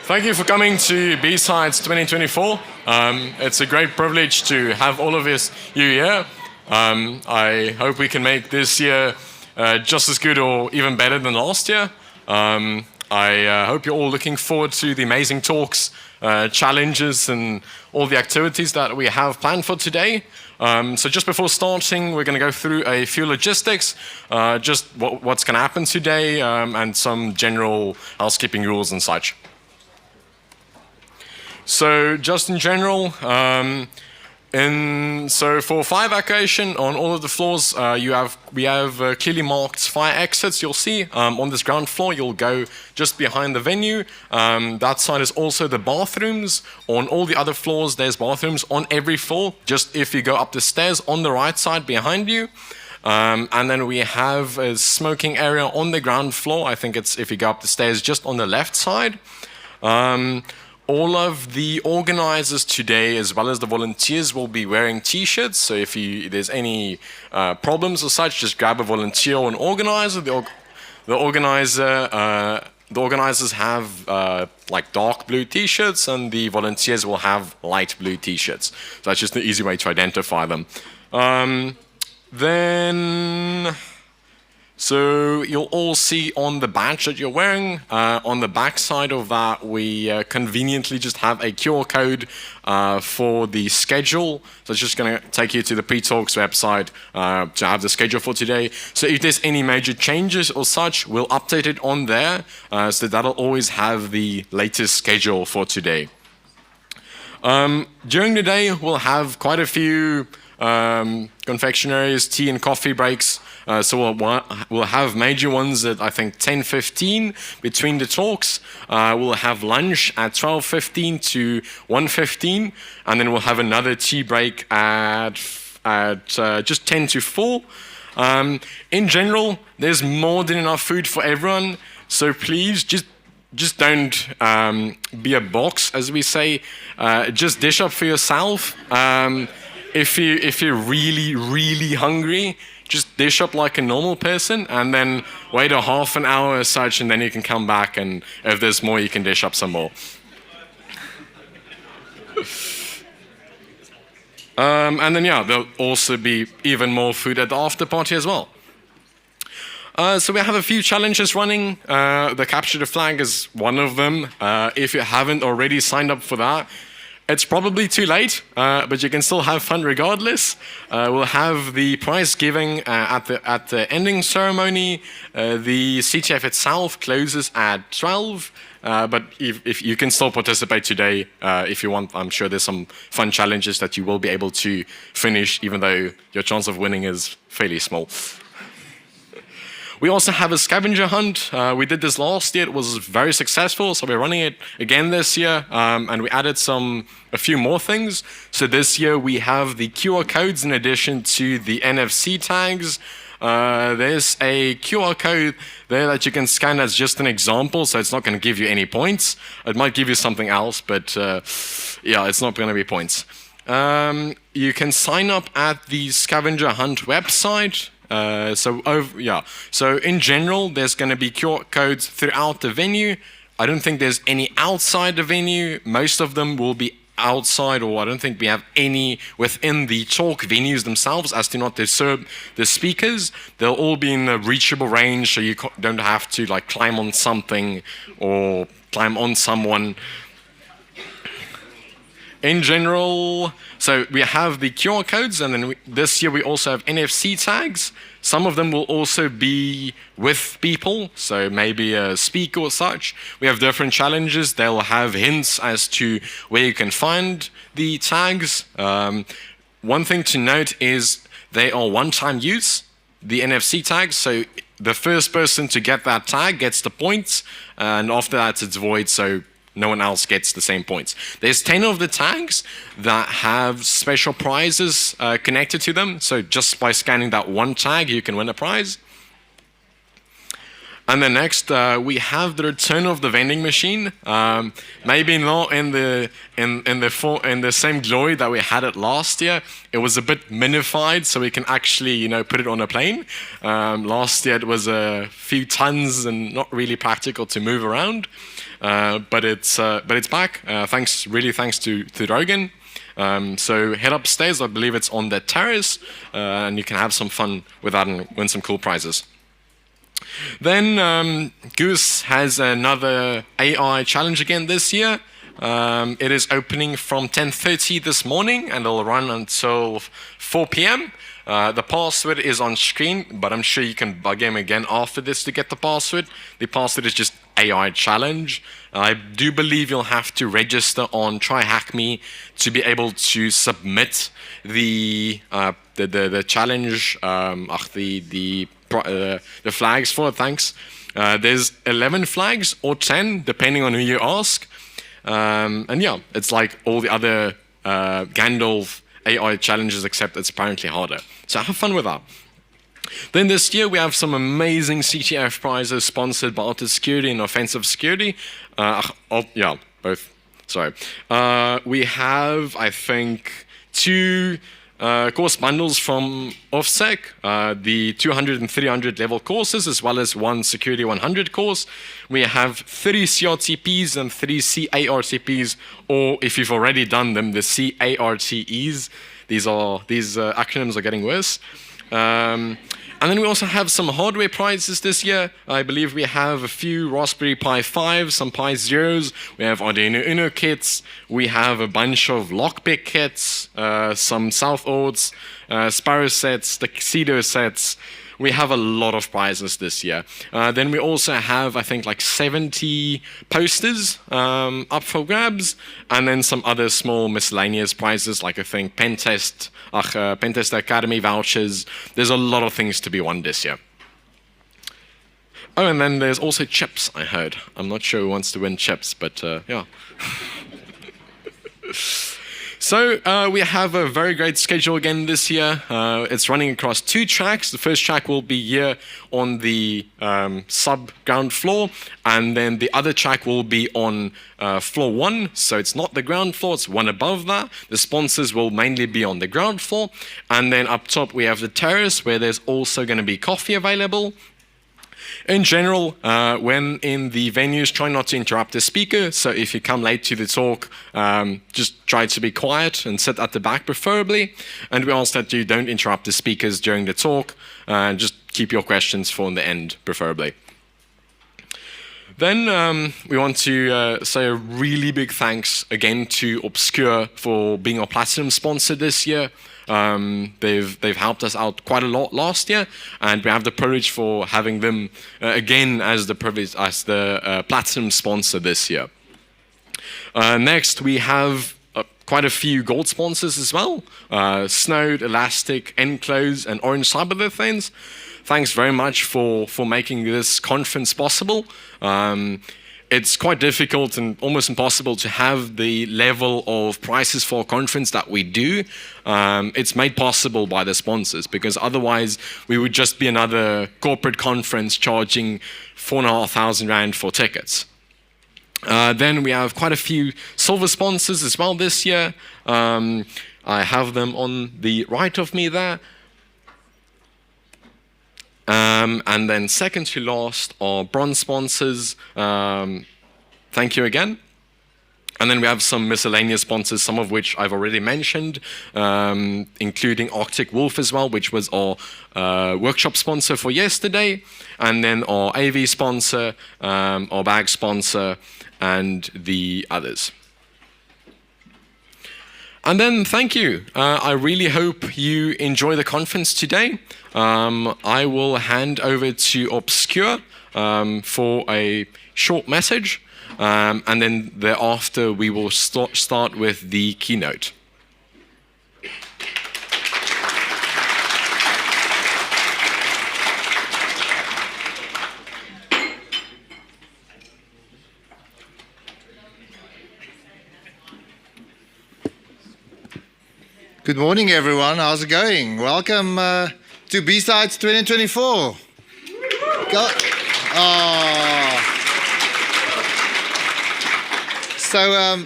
Thank you for coming to BSides 2024. It's a great privilege to have all of you here. I hope we can make this year just as good or even better than last year. I hope you're all looking forward to the amazing talks, challenges, and all the activities that we have planned for today. So just before starting, we're going to go through a few logistics, just what's going to happen today, and some general housekeeping rules and such. So just in general, so for fire evacuation on all of the floors, we have clearly marked fire exits. You'll see on this ground floor, you'll go just behind the venue. That side is also the bathrooms. On all the other floors, there's bathrooms on every floor. Just if you go up the stairs on the right side behind you. And then we have a smoking area on the ground floor. I think it's if you go up the stairs just on the left side. All of the organizers today, as well as the volunteers, will be wearing T-shirts. So if there's any problems or such, just grab a volunteer or an organizer. The organizers have like dark blue T-shirts, and the volunteers will have light blue T-shirts. So that's just an easy way to identify them. So you'll all see on the badge that you're wearing, on the back side of that, we conveniently just have a QR code for the schedule. So it's just going to take you to the pre-talks website to have the schedule for today. So if there's any major changes or such, we'll update it on there. So that'll always have the latest schedule for today. During the day, we'll have quite a few confectionaries, tea and coffee breaks. So we'll have major ones at, I think, 10:15 between the talks. We'll have lunch at 12:15 to 1:15, and then we'll have another tea break at just 10 to 4. In general, there's more than enough food for everyone, so please just don't be a box, as we say. Just dish up for yourself. If you're really, really hungry, just dish up like a normal person, and then wait a half an hour or such, and then you can come back, and if there's more, you can dish up some more. And then, yeah, there'll also be even more food at the after party as well. So we have a few challenges running. The Capture the Flag is one of them. If you haven't already signed up for that, it's probably too late, but you can still have fun regardless. We'll have the prize giving at the ending ceremony. The CTF itself closes at 12, but if you can still participate today if you want. I'm sure there's some fun challenges that you will be able to finish, even though your chance of winning is fairly small. We also have a scavenger hunt. We did this last year. It was very successful, so we're running it again this year, and we added a few more things. So this year we have the QR codes in addition to the NFC tags. There's a QR code there that you can scan as just an example, so it's not going to give you any points. It might give you something else, but yeah, it's not going to be points. You can sign up at the scavenger hunt website. So in general, there's going to be QR codes throughout the venue. I don't think there's any outside the venue. Most of them will be outside, or I don't think we have any within the talk venues themselves, as to not disturb the speakers. They'll all be in a reachable range, so you don't have to like climb on something or climb on someone. In general, so we have the QR codes, and then this year we also have NFC tags. Some of them will also be with people, so maybe a speaker or such. We have different challenges. They'll have hints as to where you can find the tags. One thing to note is they are one-time use, the NFC tags, so the first person to get that tag gets the points, and after that it's void, so no one else gets the same points. There's 10 of the tags that have special prizes connected to them. So just by scanning that one tag, you can win a prize. And then next, we have the return of the vending machine. Maybe not in the same glory that we had it last year. It was a bit minified, so we can actually, put it on a plane. Last year it was a few tons and not really practical to move around. but it's back. Really thanks to Rogan. So head upstairs. I believe it's on the terrace, and you can have some fun with that and win some cool prizes. Then Goose has another AI challenge again this year. It is opening from 10:30 this morning and it'll run until 4 p.m. The password is on screen, but I'm sure you can bug him again after this to get the password. The password is just AI challenge. I do believe you'll have to register on TryHackMe to be able to submit the challenge, the flags for it. Thanks. There's 11 flags or 10, depending on who you ask. And yeah, it's like all the other Gandalf AI challenges, except it's apparently harder. So have fun with that. Then this year we have some amazing CTF prizes sponsored by Auto Security and Offensive Security. Yeah, both. Sorry. We have, I think, 2 course bundles from OffSec, the 200 and 300 level courses, as well as 1 Security 100 course. We have 30 CRTPs and 3 CARTPs, or if you've already done them, the CARTEs. These acronyms are getting worse. And then we also have some hardware prizes this year. I believe we have a few Raspberry Pi 5s, some Pi Zeros. We have Arduino Uno kits. We have a bunch of Lockpick kits, some South Ords, Sparrow sets, Tuxedo sets. We have a lot of prizes this year. Then we also have, I think, like 70 posters up for grabs, and then some other small miscellaneous prizes, like I think Pentest Academy vouchers. There's a lot of things to be won this year. Oh, and then there's also chips, I heard. I'm not sure who wants to win chips, but yeah. So we have a very great schedule again this year. It's running across 2 tracks. The first track will be here on the sub-ground floor, and then the other track will be on floor 1. So it's not the ground floor, it's one above that. The sponsors will mainly be on the ground floor. And then up top we have the terrace, where there's also going to be coffee available. In general, when in the venues, try not to interrupt the speaker. So if you come late to the talk, just try to be quiet and sit at the back preferably. And we ask that you don't interrupt the speakers during the talk. Just keep your questions for the end, preferably. Then we want to say a really big thanks again to Obscure for being our platinum sponsor this year. They've helped us out quite a lot last year, and we have the privilege for having them again as the platinum sponsor this year. Next, we have quite a few gold sponsors as well: Snowed, Elastic, Enclose, and Orange Cyberthones. Thanks very much for making this conference possible. It's quite difficult and almost impossible to have the level of prices for a conference that we do. It's made possible by the sponsors, because otherwise we would just be another corporate conference charging 4,500 Rand for tickets. Then we have quite a few silver sponsors as well this year. I have them on the right of me there. And then second to last are bronze sponsors. Thank you again. And then we have some miscellaneous sponsors, some of which I've already mentioned, including Arctic Wolf as well, which was our workshop sponsor for yesterday, and then our AV sponsor, our bag sponsor, and the others. And then thank you. I really hope you enjoy the conference today. I will hand over to Obscure for a short message, and then thereafter we will start with the keynote. Good morning, everyone. How's it going? Welcome to BSides 2024. So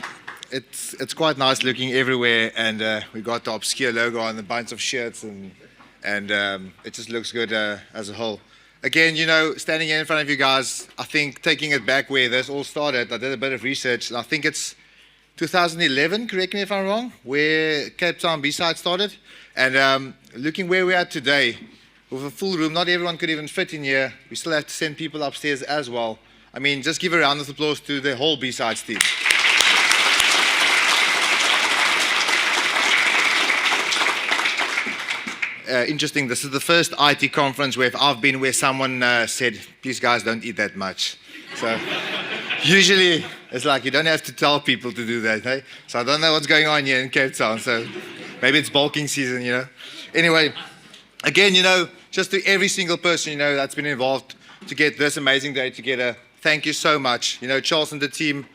it's quite nice looking everywhere, and we got the Obscure logo on a bunch of shirts, and it just looks good as a whole. again, standing here in front of you guys, I think taking it back where this all started, I did a bit of research, and I think it's 2011, correct me if I'm wrong, where Cape Town BSides started. And looking where we're at today, with a full room, not everyone could even fit in here. We still have to send people upstairs as well. I mean, just give a round of applause to the whole BSides team. Interesting, this is the first IT conference where I've been where someone said, please guys, don't eat that much. So usually it's like you don't have to tell people to do that, hey? So I don't know what's going on here in Cape Town, so maybe it's bulking season, Anyway, again, just to every single person, that's been involved to get this amazing day together, thank you so much. Charles and the team,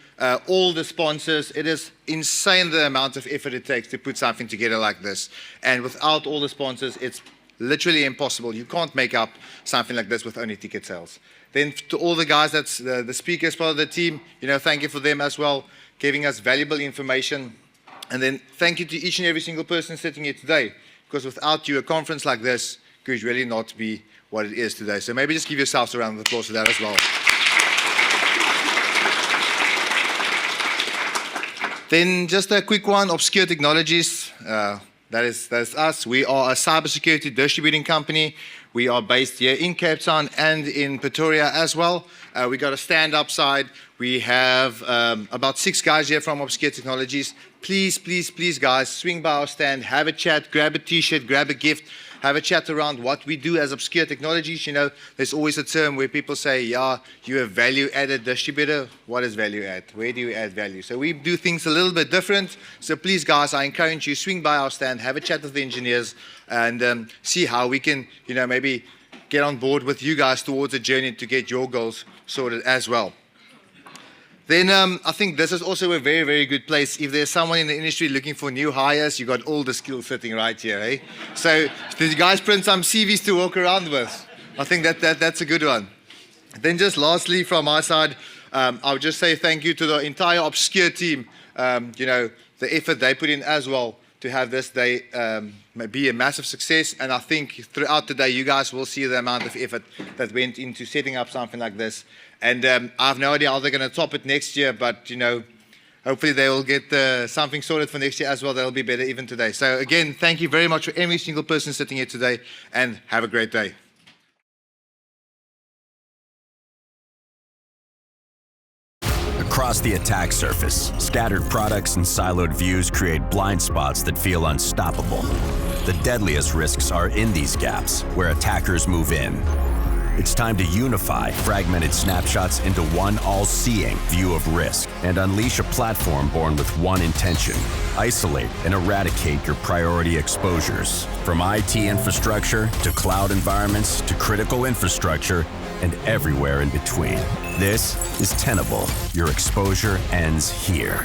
all the sponsors, it is insane the amount of effort it takes to put something together like this. And without all the sponsors, it's literally impossible. You can't make up something like this with only ticket sales. Then to all the guys, that's the speakers part of the team, thank you for them as well, giving us valuable information. And then thank you to each and every single person sitting here today, because without you, a conference like this could really not be what it is today. So maybe just give yourselves a round of applause for that as well. Then just a quick one, Obscure Technologies. That is us. We are a cybersecurity distributing company. We are based here in Cape Town and in Pretoria as well. We got a stand-up side. We have about 6 guys here from Obscure Technologies. Please, please, please, guys, swing by our stand, have a chat, grab a T-shirt, grab a gift, have a chat around what we do as Obscure Technologies. There's always a term where people say, yeah, you're a value-added distributor. What is value-add? Where do you add value? So we do things a little bit different. So please, guys, I encourage you, swing by our stand, have a chat with the engineers, and see how we can, maybe get on board with you guys towards a journey to get your goals sorted as well. Then I think this is also a very, very good place. If there's someone in the industry looking for new hires, you got all the skills sitting right here, eh? So did you guys print some CVs to walk around with? I think that's a good one. Then just lastly from my side, I would just say thank you to the entire Obscure team. The effort they put in as well to have this day be a massive success. And I think throughout the day, you guys will see the amount of effort that went into setting up something like this. And I have no idea how they're going to top it next year, but, hopefully they will get something sorted for next year as well. That'll be better even today. So again, thank you very much for every single person sitting here today, and have a great day. Across the attack surface, scattered products and siloed views create blind spots that feel unstoppable. The deadliest risks are in these gaps, where attackers move in. It's time to unify fragmented snapshots into one all-seeing view of risk and unleash a platform born with one intention: isolate and eradicate your priority exposures. From IT infrastructure to cloud environments to critical infrastructure and everywhere in between. This is Tenable. Your exposure ends here.